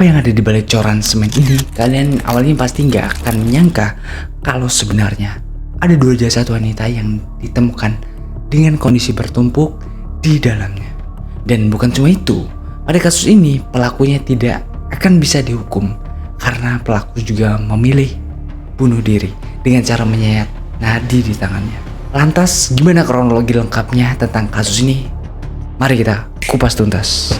Apa yang ada di balik coran semen ini? Kalian awalnya pasti nggak akan menyangka kalau sebenarnya ada 2 jasad wanita yang ditemukan dengan kondisi bertumpuk di dalamnya. Dan bukan cuma itu, pada kasus ini pelakunya tidak akan bisa dihukum karena pelaku juga memilih bunuh diri dengan cara menyayat nadi di tangannya. Lantas gimana kronologi lengkapnya tentang kasus ini? Mari kita kupas tuntas.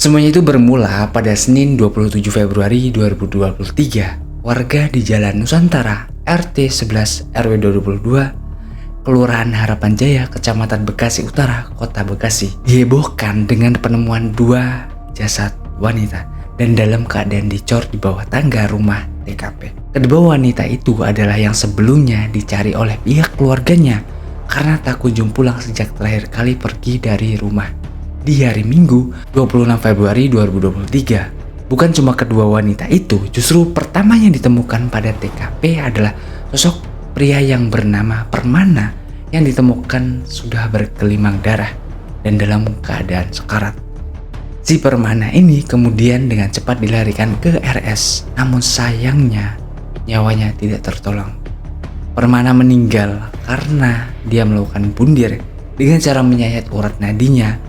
Semuanya itu bermula pada Senin 27 Februari 2023. Warga di Jalan Nusantara, RT 11 RW 22, Kelurahan Harapan Jaya, Kecamatan Bekasi Utara, Kota Bekasi, dihebohkan dengan penemuan 2 jasad wanita dan dalam keadaan dicor di bawah tangga rumah TKP. Kedua wanita itu adalah yang sebelumnya dicari oleh pihak keluarganya karena tak kunjung pulang sejak terakhir kali pergi dari rumah di hari Minggu 26 Februari 2023. Bukan cuma kedua wanita itu, justru pertama yang ditemukan pada TKP adalah sosok pria yang bernama Permana yang ditemukan sudah bergelimang darah dan dalam keadaan sekarat. Si Permana ini kemudian dengan cepat dilarikan ke RS, namun sayangnya nyawanya tidak tertolong. Permana meninggal karena dia melakukan bundir dengan cara menyayat urat nadinya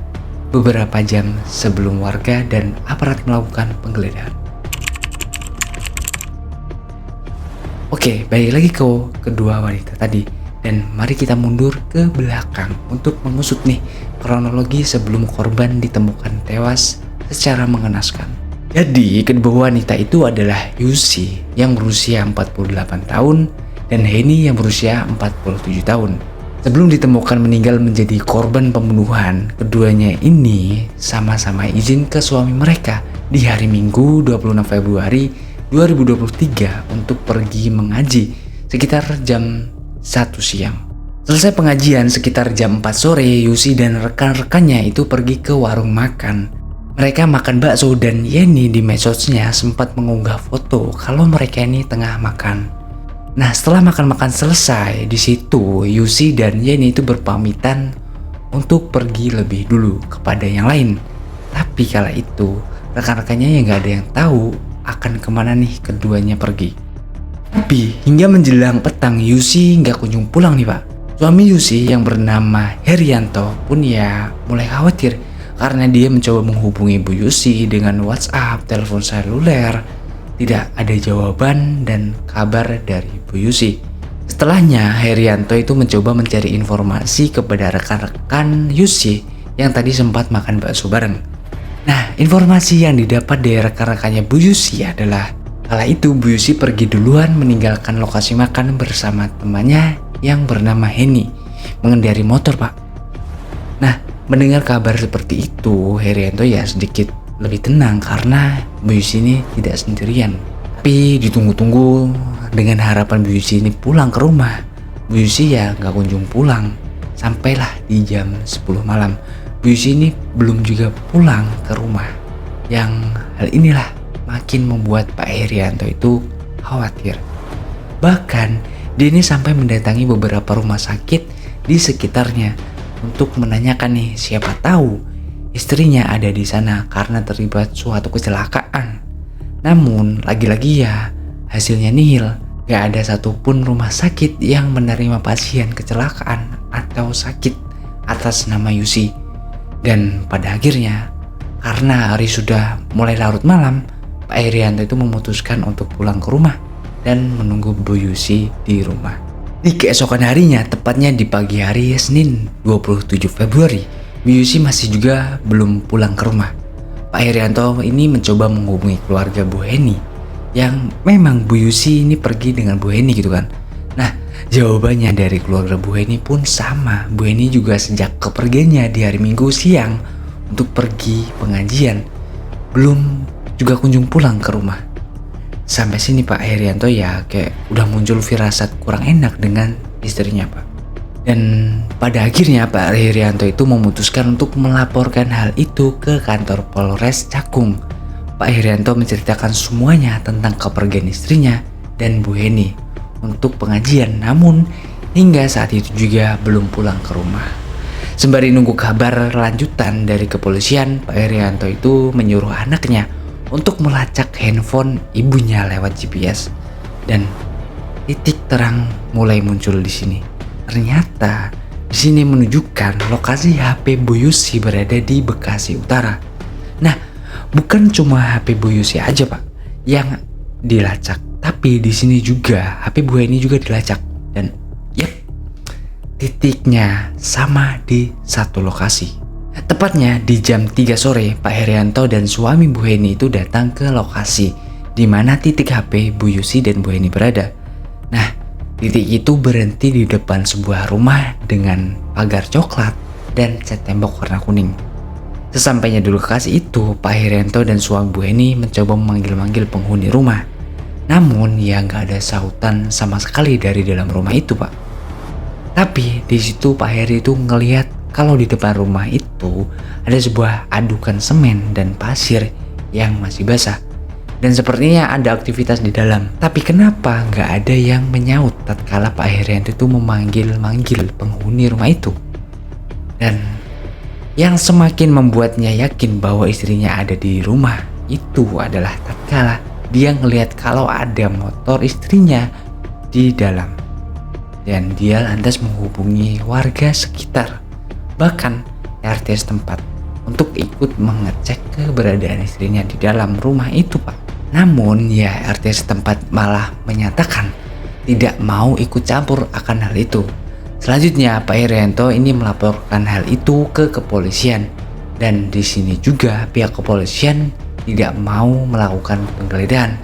beberapa jam sebelum warga dan aparat melakukan penggeledahan. Oke, balik lagi ke kedua wanita tadi dan mari kita mundur ke belakang untuk mengusut nih kronologi sebelum korban ditemukan tewas secara mengenaskan. Jadi kedua wanita itu adalah Yusi yang berusia 48 tahun dan Heni yang berusia 47 tahun. Sebelum ditemukan meninggal menjadi korban pembunuhan, keduanya ini sama-sama izin ke suami mereka di hari Minggu 26 Februari 2023 untuk pergi mengaji sekitar jam 1 siang. Selesai pengajian sekitar jam 4 sore, Yusi dan rekan-rekannya itu pergi ke warung makan. Mereka makan bakso dan Yeni di medsosnya sempat mengunggah foto kalau mereka ini tengah makan. Nah, setelah makan-makan selesai, di situ Yusi dan Yeni itu berpamitan untuk pergi lebih dulu kepada yang lain. Tapi kala itu, rekan-rekannya yang gak ada yang tahu akan kemana nih keduanya pergi. Tapi hingga menjelang petang, Yusi gak kunjung pulang nih pak. Suami Yusi yang bernama Herianto pun ya mulai khawatir karena dia mencoba menghubungi Bu Yusi dengan WhatsApp, telepon seluler. Tidak ada jawaban dan kabar dari Bu Yusi. Setelahnya, Herianto itu mencoba mencari informasi kepada rekan-rekan Yusi yang tadi sempat makan bakso bareng. Nah, informasi yang didapat dari rekan-rekannya Bu Yusi adalah kala itu Bu Yusi pergi duluan meninggalkan lokasi makan bersama temannya yang bernama Heni mengendarai motor pak. Nah, mendengar kabar seperti itu, Herianto ya sedikit lebih tenang karena Bu Yusi ini tidak sendirian. Tapi ditunggu-tunggu dengan harapan Bu Yusi ini pulang ke rumah. Bu Yusi ya gak kunjung pulang. Sampailah di jam 10 malam Bu Yusi ini belum juga pulang ke rumah. Yang hal inilah makin membuat Pak Herianto itu khawatir. Bahkan dia ini sampai mendatangi beberapa rumah sakit di sekitarnya untuk menanyakan nih siapa tahu istrinya ada di sana karena terlibat suatu kecelakaan. Namun lagi-lagi ya hasilnya nihil. Gak ada satupun rumah sakit yang menerima pasien kecelakaan atau sakit atas nama Yusi. Dan pada akhirnya karena hari sudah mulai larut malam, Pak Herianto itu memutuskan untuk pulang ke rumah dan menunggu Bu Yusi di rumah. Di keesokan harinya, tepatnya di pagi hari Senin 27 Februari, Bu Yusi masih juga belum pulang ke rumah. Pak Herianto ini mencoba menghubungi keluarga Bu Heni yang memang Bu Yusi ini pergi dengan Bu Heni gitu kan. Nah, jawabannya dari keluarga Bu Heni pun sama. Bu Heni juga sejak kepergiannya di hari Minggu siang untuk pergi pengajian belum juga kunjung pulang ke rumah. Sampai sini Pak Herianto ya kayak udah muncul firasat kurang enak dengan istrinya pak. Dan pada akhirnya Pak Herianto itu memutuskan untuk melaporkan hal itu ke kantor Polres Cakung. Pak Herianto menceritakan semuanya tentang kepergian istrinya dan Bu Heni untuk pengajian, namun hingga saat itu juga belum pulang ke rumah. Sembari nunggu kabar lanjutan dari kepolisian, Pak Herianto itu menyuruh anaknya untuk melacak handphone ibunya lewat GPS. Dan titik terang mulai muncul di sini. Ternyata di sini menunjukkan lokasi HP Bu Yusi berada di Bekasi Utara. Nah, bukan cuma HP Bu Yusi aja Pak yang dilacak, tapi di sini juga HP Bu Heni juga dilacak. Dan titiknya sama di satu lokasi. Tepatnya di jam 3 sore, Pak Herianto dan suami Bu Heni itu datang ke lokasi di mana titik HP Bu Yusi dan Bu Heni berada. Nah, titik itu berhenti di depan sebuah rumah dengan pagar coklat dan cat tembok warna kuning. Sesampainya di lokasi itu, Pak Herianto dan suami Bu Heni mencoba memanggil-manggil penghuni rumah. Namun ya nggak ada sautan sama sekali dari dalam rumah itu Pak. Tapi di situ Pak Heri itu ngelihat kalau di depan rumah itu ada sebuah adukan semen dan pasir yang masih basah. Dan sepertinya ada aktivitas di dalam. Tapi kenapa nggak ada yang menyaut tatkala Pak Herianto itu memanggil-manggil penghuni rumah itu? Dan yang semakin membuatnya yakin bahwa istrinya ada di rumah itu adalah tatkala dia ngelihat kalau ada motor istrinya di dalam. Dan dia lantas menghubungi warga sekitar, bahkan RT setempat, untuk ikut mengecek keberadaan istrinya di dalam rumah itu Pak. Namun ya RT setempat malah menyatakan tidak mau ikut campur akan hal itu. Selanjutnya Pak Herianto ini melaporkan hal itu ke kepolisian. Dan di sini juga pihak kepolisian tidak mau melakukan penggeledahan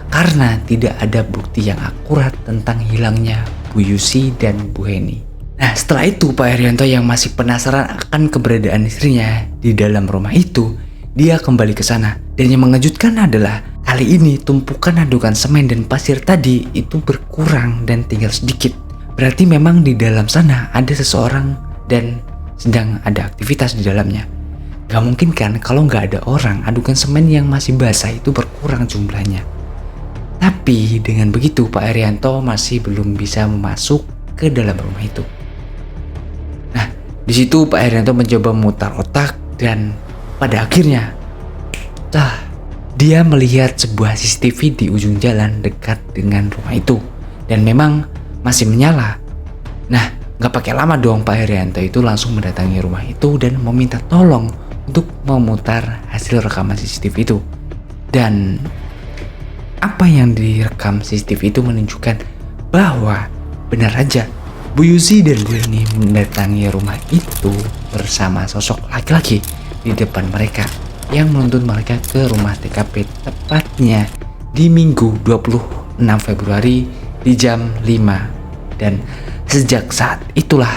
karena tidak ada bukti yang akurat tentang hilangnya Bu Yusi dan Bu Heni. Nah, setelah itu Pak Herianto yang masih penasaran akan keberadaan istrinya di dalam rumah itu, dia kembali ke sana. Dan yang mengejutkan adalah kali ini tumpukan adukan semen dan pasir tadi itu berkurang dan tinggal sedikit. Berarti memang di dalam sana ada seseorang dan sedang ada aktivitas di dalamnya. Gak mungkin kan kalau gak ada orang, adukan semen yang masih basah itu berkurang jumlahnya. Tapi dengan begitu Pak Herianto masih belum bisa masuk ke dalam rumah itu. Nah, di situ Pak Herianto mencoba memutar otak dan pada akhirnya dia melihat sebuah CCTV di ujung jalan dekat dengan rumah itu dan memang masih menyala. Nah, gak pakai lama dong Pak Herianto itu langsung mendatangi rumah itu dan meminta tolong untuk memutar hasil rekaman CCTV itu. Dan apa yang direkam CCTV itu menunjukkan bahwa benar aja Bu Yusi dan Bu Heni mendatangi rumah itu bersama sosok laki-laki di depan mereka yang menuntun mereka ke rumah TKP tepatnya di Minggu 26 Februari di jam 5. Dan sejak saat itulah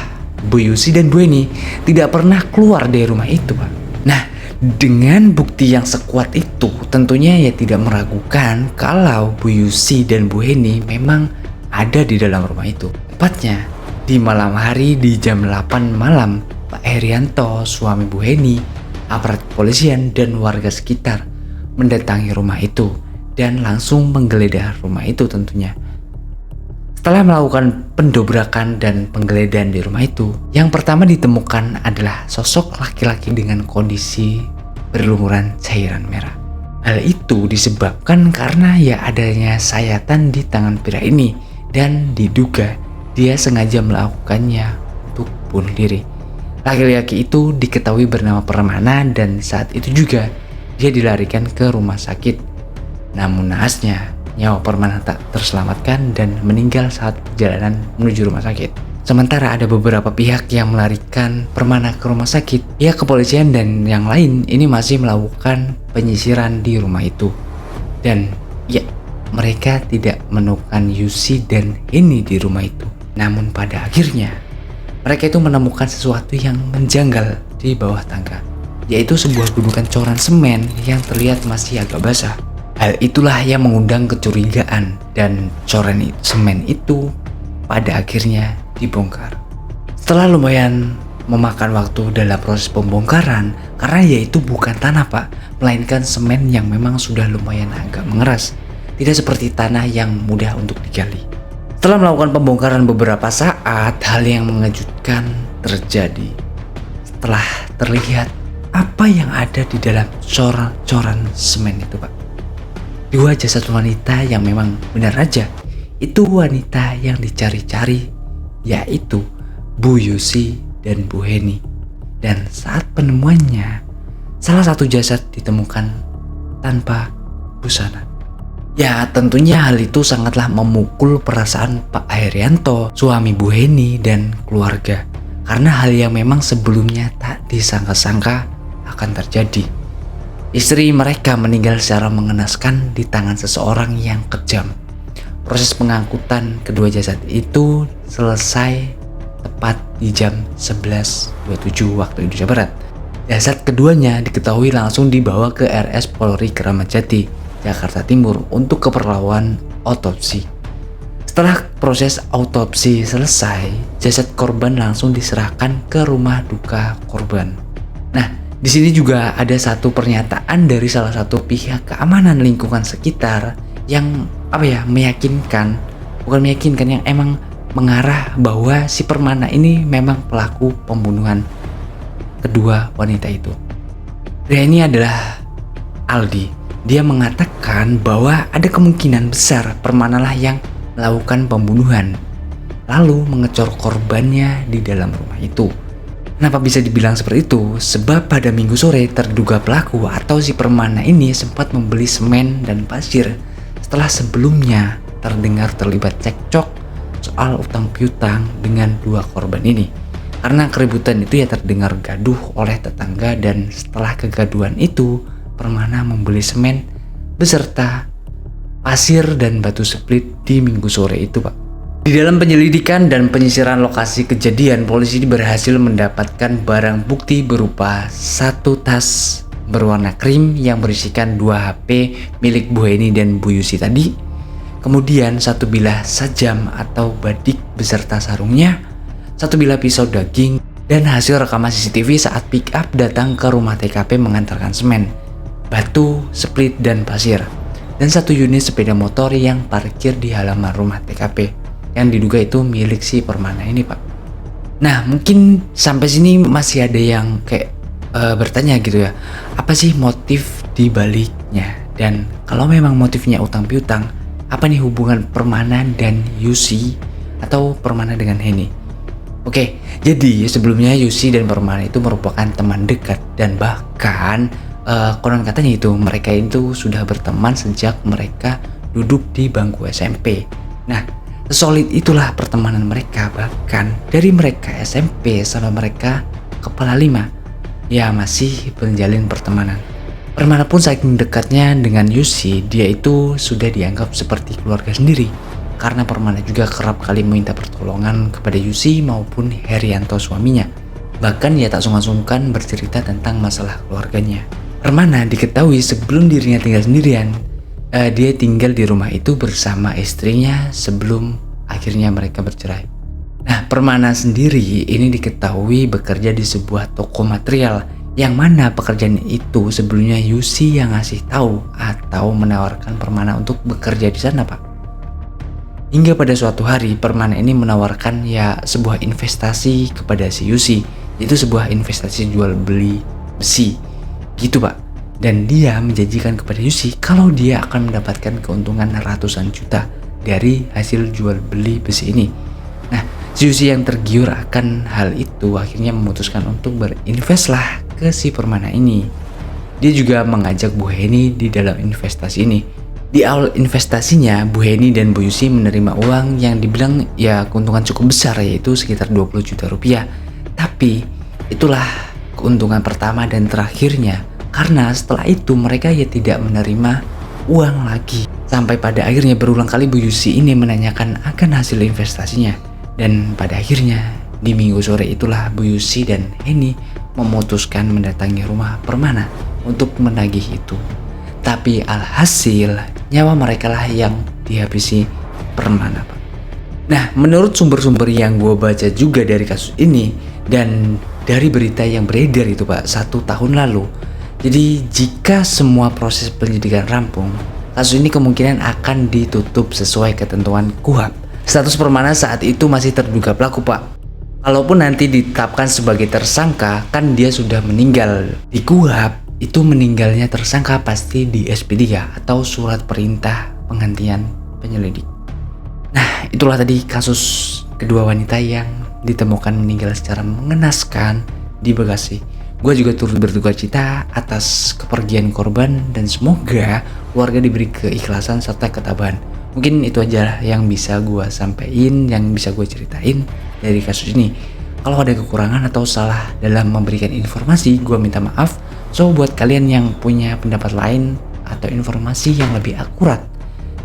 Bu Yusi dan Bu Heni tidak pernah keluar dari rumah itu Pak. Nah, dengan bukti yang sekuat itu tentunya ya tidak meragukan kalau Bu Yusi dan Bu Heni memang ada di dalam rumah itu. Tepatnya di malam hari di jam 8 malam, Pak Herianto, suami Bu Heni, aparat kepolisian dan warga sekitar mendatangi rumah itu dan langsung menggeledah rumah itu tentunya. Setelah melakukan pendobrakan dan penggeledahan di rumah itu, yang pertama ditemukan adalah sosok laki-laki dengan kondisi berlumuran cairan merah. Hal itu disebabkan karena ya adanya sayatan di tangan pria ini dan diduga dia sengaja melakukannya untuk bunuh diri. Laki-laki itu diketahui bernama Permana dan saat itu juga dia dilarikan ke rumah sakit. Namun naasnya nyawa Permana tak terselamatkan dan meninggal saat perjalanan menuju rumah sakit. Sementara ada beberapa pihak yang melarikan Permana ke rumah sakit. Pihak kepolisian dan yang lain ini masih melakukan penyisiran di rumah itu. Dan ya, mereka tidak menemukan Yusi dan Heni di rumah itu. Namun pada akhirnya mereka itu menemukan sesuatu yang menjanggal di bawah tangga, yaitu sebuah gundukan coran semen yang terlihat masih agak basah. Hal itulah yang mengundang kecurigaan dan coran semen itu pada akhirnya dibongkar. Setelah lumayan memakan waktu dalam proses pembongkaran karena yaitu bukan tanah Pak, melainkan semen yang memang sudah lumayan agak mengeras. Tidak seperti tanah yang mudah untuk digali. Setelah melakukan pembongkaran beberapa saat, hal yang mengejutkan terjadi. Setelah terlihat apa yang ada di dalam coran-coran semen itu Pak. 2 jasad wanita yang memang benar aja itu wanita yang dicari-cari, yaitu Bu Yusi dan Bu Heni. Dan saat penemuannya, salah satu jasad ditemukan tanpa busana. Ya tentunya hal itu sangatlah memukul perasaan Pak Herianto, suami Bu Heni dan keluarga. Karena hal yang memang sebelumnya tak disangka-sangka akan terjadi. Istri mereka meninggal secara mengenaskan di tangan seseorang yang kejam. Proses pengangkutan kedua jasad itu selesai tepat di jam 11.27 waktu Indonesia Barat. Jasad keduanya diketahui langsung dibawa ke RS Polri Kramat Jati, Jakarta Timur untuk keperluan otopsi. Setelah proses autopsi selesai, jasad korban langsung diserahkan ke rumah duka korban. Nah, di sini juga ada satu pernyataan dari salah satu pihak keamanan lingkungan sekitar yang bukan meyakinkan yang emang mengarah bahwa si Permana ini memang pelaku pembunuhan kedua wanita itu. Pria ini adalah Aldi. Dia mengatakan bahwa ada kemungkinan besar Permana lah yang melakukan pembunuhan, lalu mengecor korbannya di dalam rumah itu. Kenapa bisa dibilang seperti itu? Sebab pada minggu sore terduga pelaku atau si Permana ini sempat membeli semen dan pasir setelah sebelumnya terdengar terlibat cekcok soal utang piutang dengan 2 korban ini. Karena keributan itu ya terdengar gaduh oleh tetangga, dan setelah kegaduhan itu Permana membeli semen beserta pasir dan batu split di minggu sore itu Pak. Di dalam penyelidikan dan penyisiran lokasi kejadian, polisi berhasil mendapatkan barang bukti berupa 1 tas berwarna krim yang berisikan 2 HP milik Bu Heni dan Bu Yusi tadi. Kemudian 1 bilah sajam atau badik beserta sarungnya, 1 bilah pisau daging, dan hasil rekaman CCTV saat pick up datang ke rumah TKP mengantarkan semen, batu, split, dan pasir. Dan 1 unit sepeda motor yang parkir di halaman rumah TKP yang diduga itu milik si Permana ini Pak. Nah mungkin sampai sini masih ada yang kayak bertanya gitu ya, apa sih motif di baliknya? Dan kalau memang motifnya utang piutang, apa nih hubungan Permana dan Yusi atau Permana dengan Heni? Oke, jadi sebelumnya Yusi dan Permana itu merupakan teman dekat, dan bahkan konon katanya itu mereka itu sudah berteman sejak mereka duduk di bangku SMP. Nah, sesolid itulah pertemanan mereka, bahkan dari mereka SMP sampai mereka kepala 5 ya masih menjalin pertemanan. Permana pun saking dekatnya dengan Yusi, dia itu sudah dianggap seperti keluarga sendiri. Karena Permana juga kerap kali meminta pertolongan kepada Yusi maupun Herianto suaminya. Bahkan ia tak sungkan-sungkan bercerita tentang masalah keluarganya. Permana diketahui sebelum dirinya tinggal sendirian, dia tinggal di rumah itu bersama istrinya sebelum akhirnya mereka bercerai. Nah, Permana sendiri ini diketahui bekerja di sebuah toko material, yang mana pekerjaan itu sebelumnya Yusi yang ngasih tahu atau menawarkan Permana untuk bekerja di sana Pak. Hingga pada suatu hari Permana ini menawarkan ya sebuah investasi kepada si Yusi, yaitu sebuah investasi jual beli besi gitu Pak. Dan dia menjanjikan kepada Yusi kalau dia akan mendapatkan keuntungan ratusan juta dari hasil jual beli besi ini. Nah, si Yusi yang tergiur akan hal itu akhirnya memutuskan untuk berinvest lah ke si Permana ini. Dia juga mengajak Bu Heni di dalam investasi ini. Di awal investasinya, Bu Heni dan Bu Yusi menerima uang yang dibilang ya keuntungan cukup besar, yaitu sekitar 20 juta rupiah. Tapi itulah keuntungan pertama dan terakhirnya, karena setelah itu mereka ya tidak menerima uang lagi. Sampai pada akhirnya berulang kali Bu Yusi ini menanyakan akan hasil investasinya. Dan pada akhirnya di minggu sore itulah Bu Yusi dan Heni memutuskan mendatangi rumah Permana untuk menagih itu. Tapi alhasil nyawa mereka lah yang dihabisi Permana Pak. Nah, menurut sumber-sumber yang gue baca juga dari kasus ini, dan dari berita yang beredar itu Pak 1 tahun lalu. Jadi jika semua proses penyelidikan rampung, kasus ini kemungkinan akan ditutup sesuai ketentuan KUHP. Status Permana saat itu masih terduga pelaku Pak. Kalaupun nanti ditetapkan sebagai tersangka, kan dia sudah meninggal. Di KUHP itu meninggalnya tersangka pasti di SP3 atau surat perintah penghentian penyelidik. Nah, itulah tadi kasus kedua wanita yang ditemukan meninggal secara mengenaskan di Bekasi. Gue juga turut berduka cita atas kepergian korban dan semoga keluarga diberi keikhlasan serta ketabahan. Mungkin itu aja yang bisa gue sampaikan, yang bisa gue ceritain dari kasus ini. Kalau ada kekurangan atau salah dalam memberikan informasi, gue minta maaf. So buat kalian yang punya pendapat lain atau informasi yang lebih akurat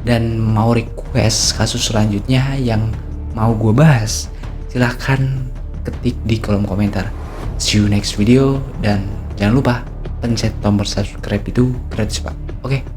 dan mau request kasus selanjutnya yang mau gue bahas, silahkan ketik di kolom komentar. See you next video dan jangan lupa pencet tombol subscribe itu gratis Pak. Oke.